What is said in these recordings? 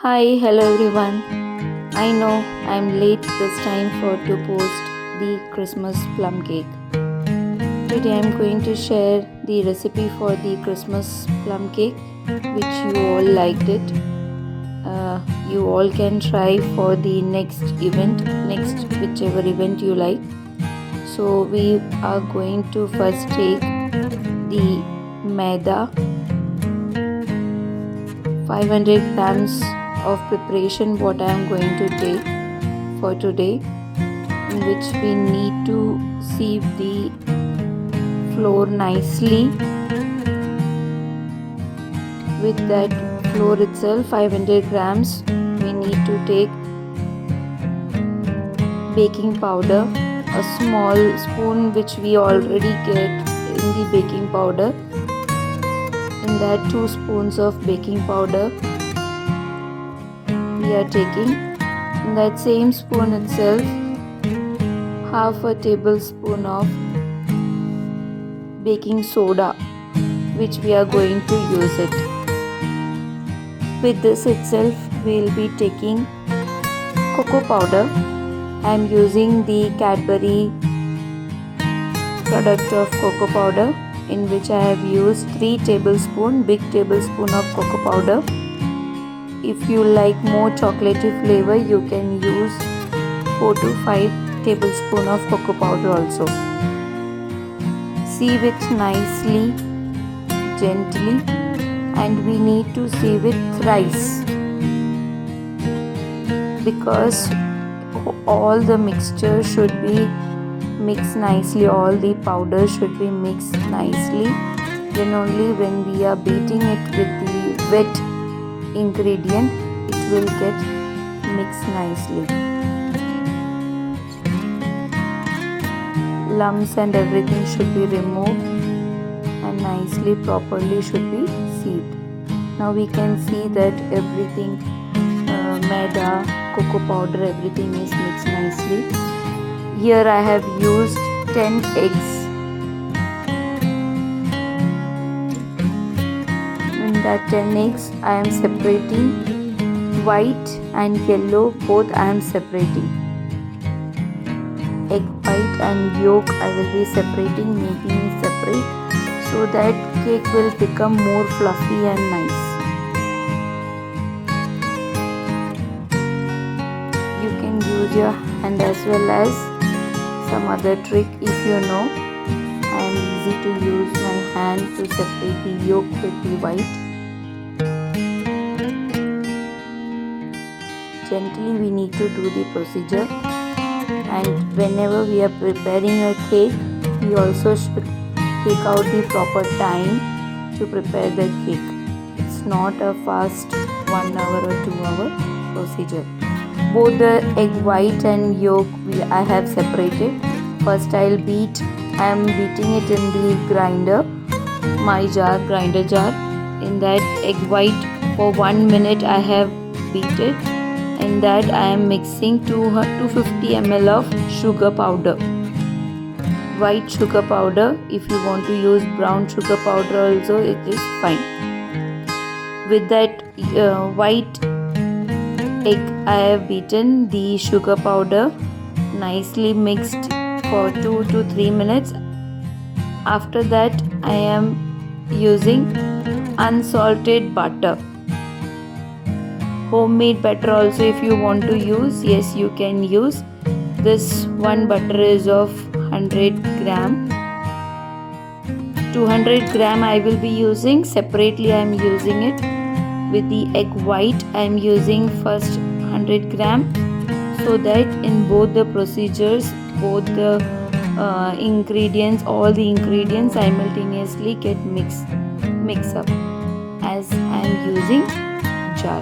Hi, hello everyone. I know I'm late this time for to post the Christmas plum cake. Today I'm going to share the recipe for the Christmas plum cake, which you all liked it. You all can try for the next event, next whichever event you like. So we are going to first take the maida, 500 grams of preparation what I am going to take for today, in which we need to sieve the flour nicely. With that flour itself, 500 grams, we need to take baking powder, a small spoon which we already get in the baking powder. In that 2 spoons of baking powder we are taking. In that same spoon itself, half a tablespoon of baking soda, which we are going to use it. With this itself, we will be taking cocoa powder. I am using the Cadbury product of cocoa powder, in which I have used 3 big tablespoon of cocoa powder. If you like more chocolatey flavor, you can use 4 to 5 tablespoon of cocoa powder also. Sieve it nicely, gently, and we need to sieve it thrice, because all the mixture should be mixed nicely, all the powder should be mixed nicely. Then only when we are beating it with the wet ingredient, it will get mixed nicely. Lumps and everything should be removed and nicely, properly should be sieved. Now we can see that everything, maida, cocoa powder, everything is mixed nicely. Here I have used 10 eggs. In that 10 eggs, I am separating white and yellow, both I am separating. Egg white and yolk I will be separating, making it separate, so that cake will become more fluffy and nice. You can use your hand as well as some other trick if you know. I am easy to use my hand to separate the yolk with the white. Gently we need to do the procedure, and whenever we are preparing a cake, we also should take out the proper time to prepare the cake. It's not a fast 1 hour or 2 hour procedure. Both the egg white and yolk I have separated. First I am beating it in the grinder, my grinder jar. In that egg white for 1 minute I have beat it. In that I am mixing 250 ml of sugar powder, white sugar powder. If you want to use brown sugar powder also, it is fine. With that white egg, I have beaten the sugar powder, nicely mixed for 2 to 3 minutes. After that I am using unsalted butter. Homemade butter also if you want to use, yes, you can use. This one butter is of 100 gram. 200 gram I will be using separately. I am using it. With the egg white I am using first 100 gram, so that in both the procedures, both the ingredients, all the ingredients simultaneously get mix up, as I am using jar.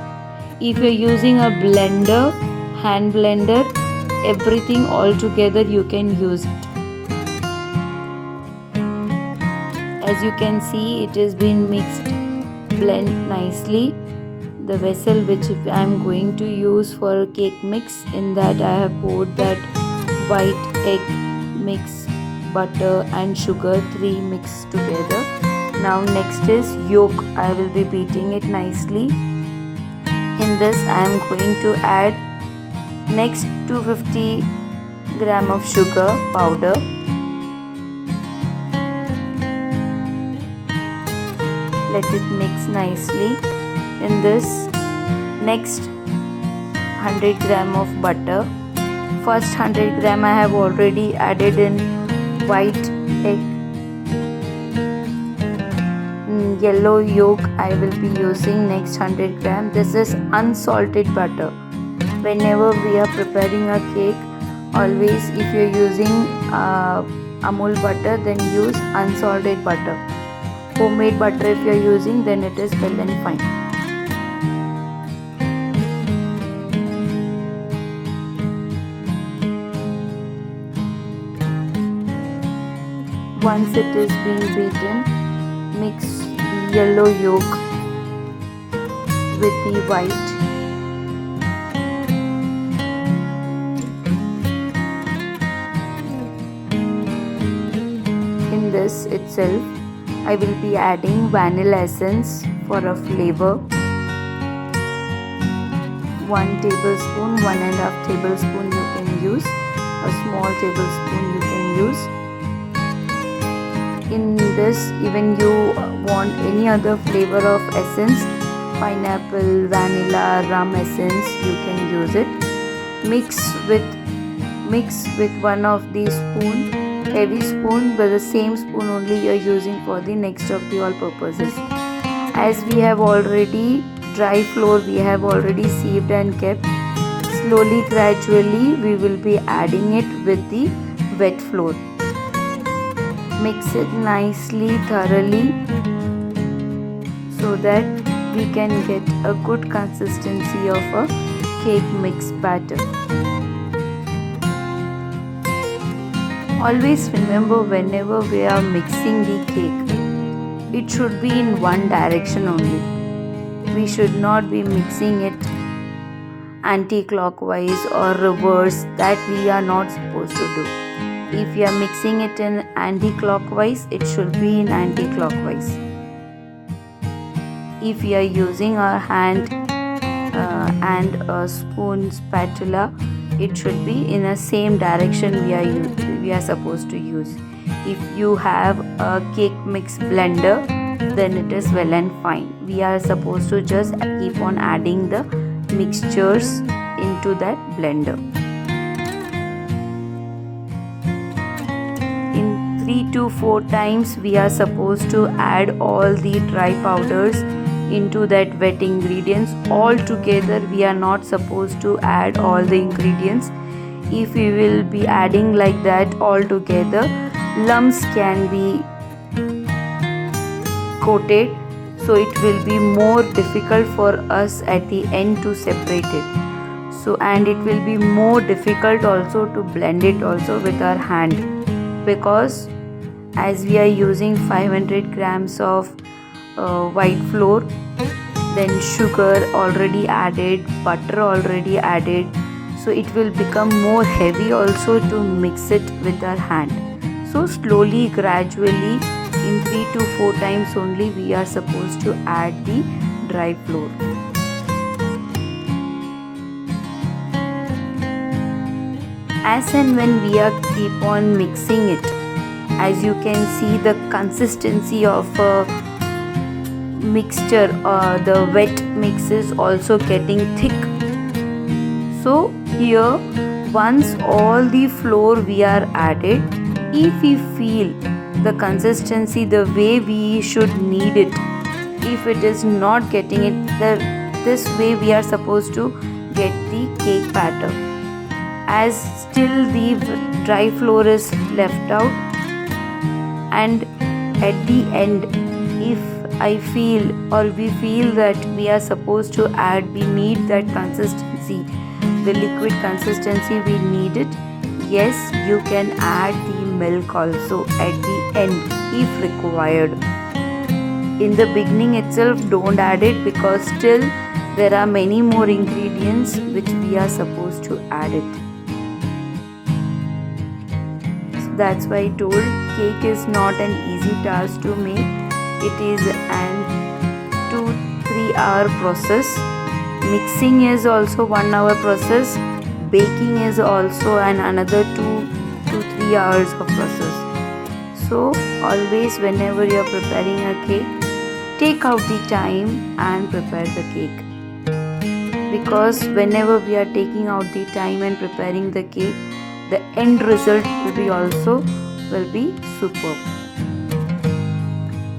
If you are using a blender, hand blender, everything all together you can use it. As you can see, it has been mixed, blend nicely. The vessel which I am going to use for cake mix, in that I have poured that white egg mix, butter and sugar, 3 mixed together. Now next is yolk. I will be beating it nicely. In this I am going to add next 250 gram of sugar powder. Let it mix nicely. In this next 100 gram of butter. First 100 gram I have already added in white egg. Yellow yolk I will be using next 100 gram. This is unsalted butter. Whenever we are preparing a cake, always if you are using Amul butter, then use unsalted butter. Homemade butter if you are using, then it is well and fine. Once it is being beaten, mix the yellow yolk with the white. In this itself, I will be adding vanilla essence for a flavor. 1 tablespoon, 1.5 tablespoon you can use. A small tablespoon you can use. In this, even you want any other flavor of essence, pineapple, vanilla, rum essence, you can use it. Mix with one of the spoon, heavy spoon, but the same spoon only you are using for the next of the all purposes. As we have already dry flour, we have already sieved and kept. Slowly, gradually, we will be adding it with the wet flour. Mix it nicely, thoroughly, so that we can get a good consistency of a cake mix batter. Always remember, whenever we are mixing the cake, it should be in one direction only. We should not be mixing it anti-clockwise or reverse. That we are not supposed to do. If you are mixing it in anti-clockwise, it should be in anti-clockwise. If you are using our hand and a spoon spatula, it should be in the same direction we are supposed to use. If you have a cake mix blender, then it is well and fine. We are supposed to just keep on adding the mixtures into that blender. 3 to 4 times we are supposed to add all the dry powders into that wet ingredients. All together we are not supposed to add all the ingredients. If we will be adding like that all together, lumps can be coated, so it will be more difficult for us at the end to separate it. So, and it will be more difficult also to blend it also with our hand, because as we are using 500 grams of white flour, then sugar already added, butter already added, so it will become more heavy also to mix it with our hand. So slowly, gradually, in 3 to 4 times only we are supposed to add the dry flour. As and when we are keep on mixing it, as you can see, the consistency of a mixture, the wet mix is also getting thick. So here, once all the flour we are added, if we feel the consistency the way we should need it, if it is not getting it this way, we are supposed to get the cake batter. As still the dry flour is left out, and at the end, if I feel or we feel that we are supposed to add, we need that consistency, the liquid consistency we need it, yes, you can add the milk also at the end if required. In the beginning itself, don't add it, because still there are many more ingredients which we are supposed to add it. So that's why I told, cake is not an easy task to make. It is an 2-3 hour process. Mixing is also 1 hour process. Baking is also another 2 to 3 hours of process. So always whenever you are preparing a cake, take out the time and prepare the cake, because whenever we are taking out the time and preparing the cake, the end result will be superb.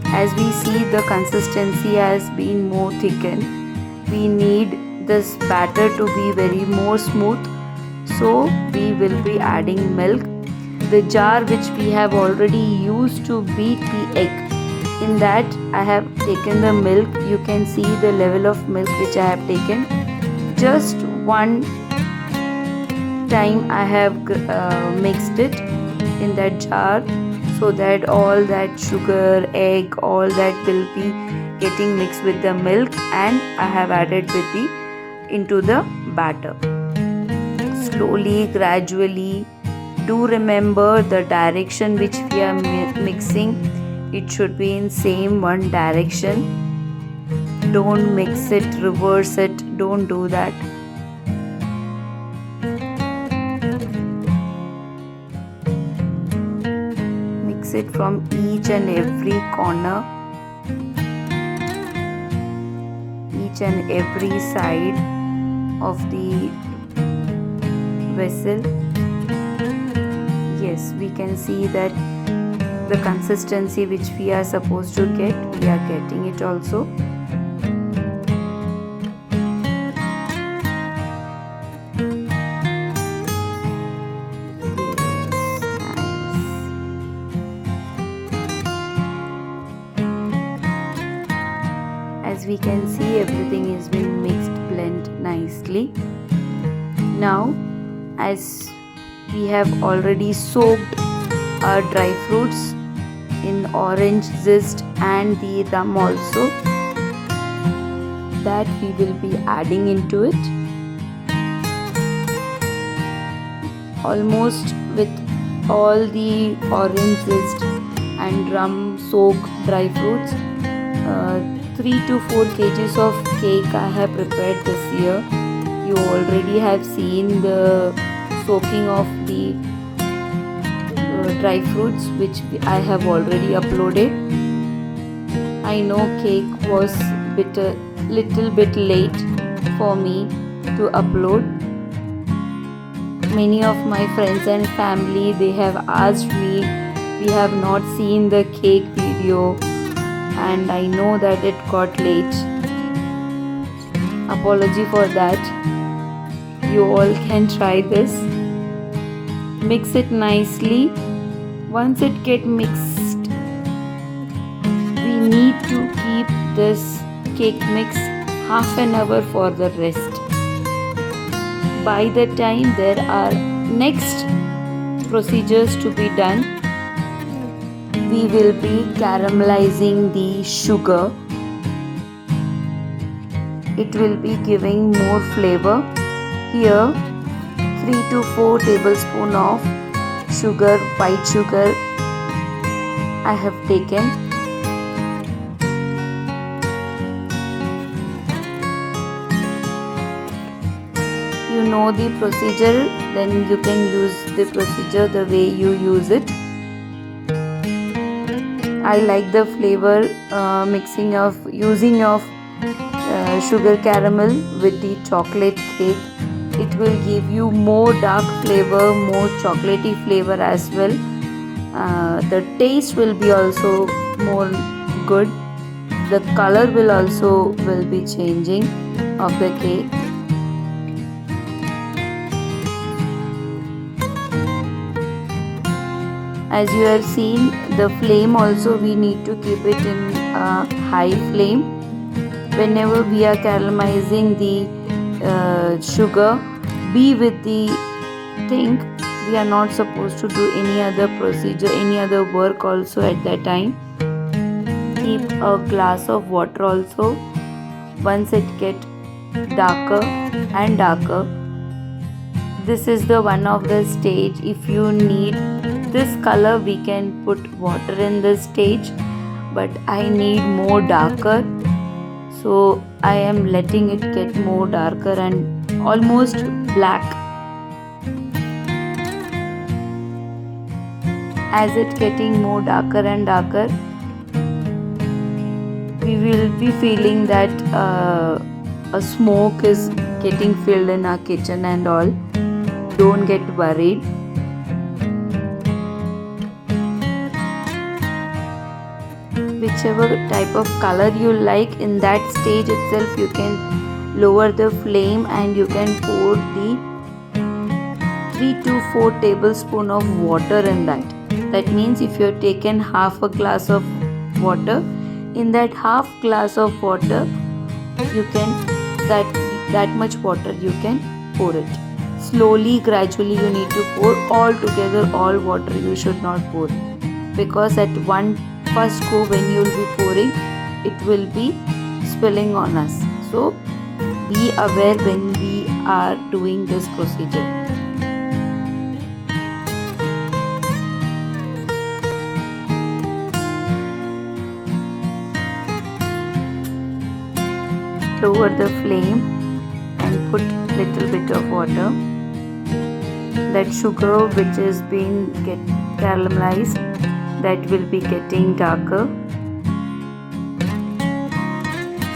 As we see, the consistency has been more thickened. We need this batter to be very more smooth, so we will be adding milk. The jar which we have already used to beat the egg, in that I have taken the milk. You can see the level of milk which I have taken. Just one time I have mixed it in that jar, so that all that sugar, egg, all that will be getting mixed with the milk, and I have added into the batter. Slowly, gradually, do remember the direction which we are mixing. It should be in same one direction. Don't mix it, reverse it, don't do that. Mix it from each and every corner, each and every side of the vessel. Yes, we can see that the consistency which we are supposed to get, we are getting it also. As we can see, everything is being mixed, blend nicely. Now, as we have already soaked our dry fruits in orange zest and the rum also, that we will be adding into it. Almost with all the orange zest and rum soaked dry fruits, 3 to 4 kgs of cake I have prepared this year. You already have seen the soaking of the dry fruits which I have already uploaded. I know cake was little bit late for me to upload. Many of my friends and family, they have asked me, we have not seen the cake video, and I know that it got late. Apology for that. You all can try this. Mix it nicely. Once it get mixed, we need to keep this cake mix half an hour for the rest. By the time there are next procedures to be done, we will be caramelizing the sugar. It will be giving more flavor. Here 3 to 4 tablespoons of sugar, white sugar I have taken. You know the procedure, then you can use the procedure the way you use it. I like the flavor using of sugar caramel with the chocolate cake. It will give you more dark flavor, more chocolatey flavor as well. The taste will be also more good. The color will be changing of the cake. As you have seen, the flame also we need to keep it in a high flame. Whenever we are caramelizing the sugar, be with the thing. We are not supposed to do any other procedure, any other work also at that time. Keep a glass of water also. Once it get darker and darker, this is the one of the stage. If you need this color, we can put water in this stage, but I need more darker, So I am letting it get more darker and almost black. As it getting more darker and darker, we will be feeling that a smoke is getting filled in our kitchen and all. Don't get worried. Whichever type of color you like, in that stage itself you can lower the flame and you can pour the 3 to 4 tablespoons of water in that. That means if you have taken half a glass of water, in that half glass of water you can that much water you can pour it. Slowly, gradually you need to pour. All together, all water you should not pour, because at one first go when you will be pouring, it will be spilling on us. So be aware when we are doing this procedure. Lower the flame and put little bit of water. That sugar which is being caramelized, that will be getting darker.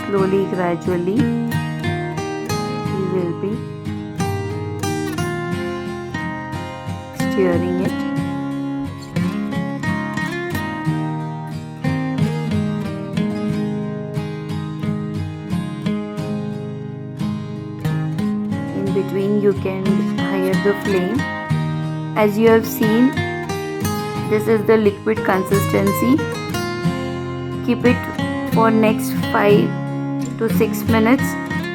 Slowly, gradually we will be stirring it. Between you can higher the flame. As you have seen, this is the liquid consistency. Keep it for next 5 to 6 minutes.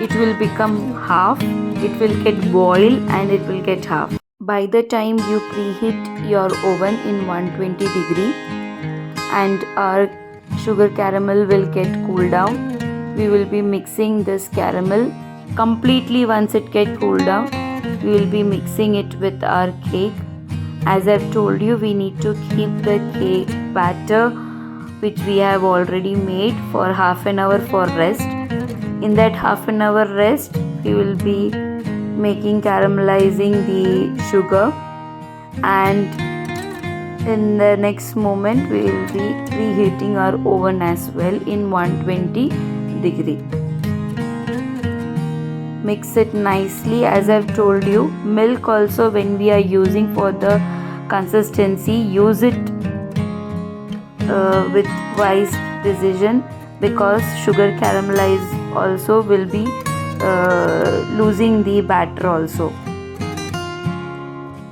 It will become half. It will get boil and it will get half. By the time you preheat your oven in 120 degree and our sugar caramel will get cooled down, we will be mixing this caramel completely. Once it get cooled down, we will be mixing it with our cake. As I've told you, we need to keep the cake batter which we have already made for half an hour for rest. In that half an hour rest, we will be caramelizing the sugar, and in the next moment we will be preheating our oven as well in 120 degree. Mix it nicely. As I've told you, milk also, when we are using for the consistency, use it with wise decision, because sugar caramelize also will be losing the batter also.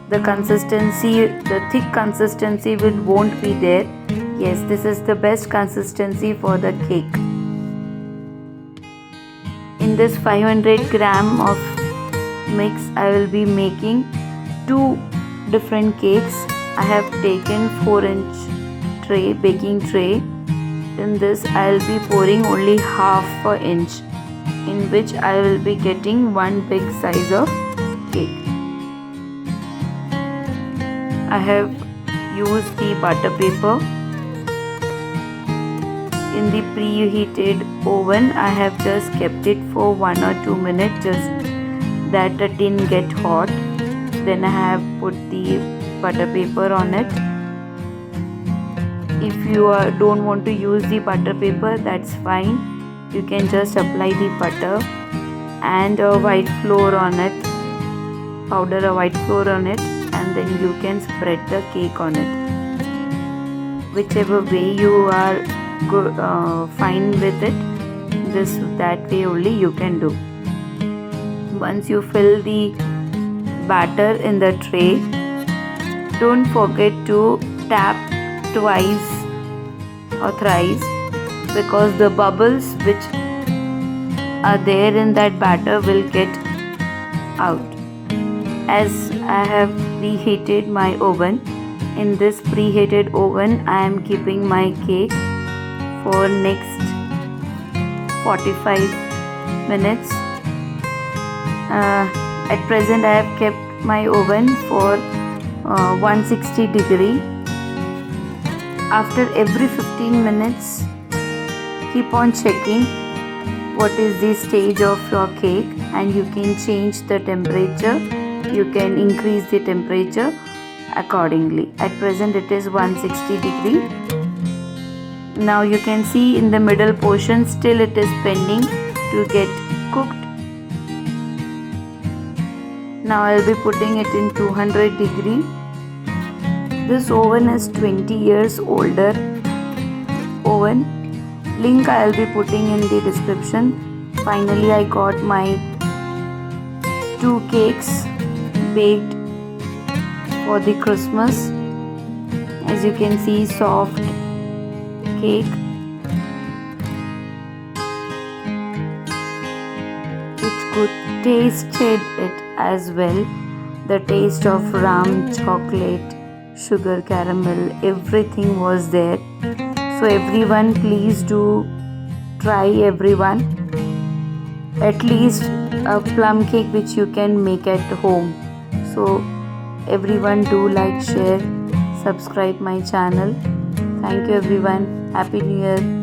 The consistency, the thick consistency won't be there. Yes, this is the best consistency for the cake. In this 500 gram of mix, I will be making 2 different cakes. I have taken 4-inch tray, baking tray. In this I will be pouring only half an inch, in which I will be getting one big size of cake. I have used the butter paper. In the preheated oven, I have just kept it for 1 or 2 minutes, just that it didn't get hot. Then I have put the butter paper on it. If you don't want to use the butter paper, that's fine. You can just apply the butter and a white flour on it, powder a white flour on it, and then you can spread the cake on it. Whichever way you are fine with it, that way only you can do. Once you fill the batter in the tray, don't forget to tap twice or thrice, because the bubbles which are there in that batter will get out. As I have preheated my oven, in this preheated oven I am keeping my cake for next 45 minutes. At present I have kept my oven for 160 degree. After every 15 minutes, keep on checking. what is the stage of your cake, and you can change the temperature. You can increase the temperature accordingly. At present it is 160 degree. Now you can see in the middle portion still it is pending to get cooked. Now I'll be putting it in 200 degree. This oven is 20 years older oven. Link I'll be putting in the description. Finally I got my 2 cakes baked for the Christmas. As you can see, soft cake. It could tasted it as well. The taste of rum, chocolate, sugar, caramel, everything was there. So everyone, please do try, everyone, at least a plum cake which you can make at home. So everyone, do like, share, subscribe my channel. Thank you everyone. Happy New Year.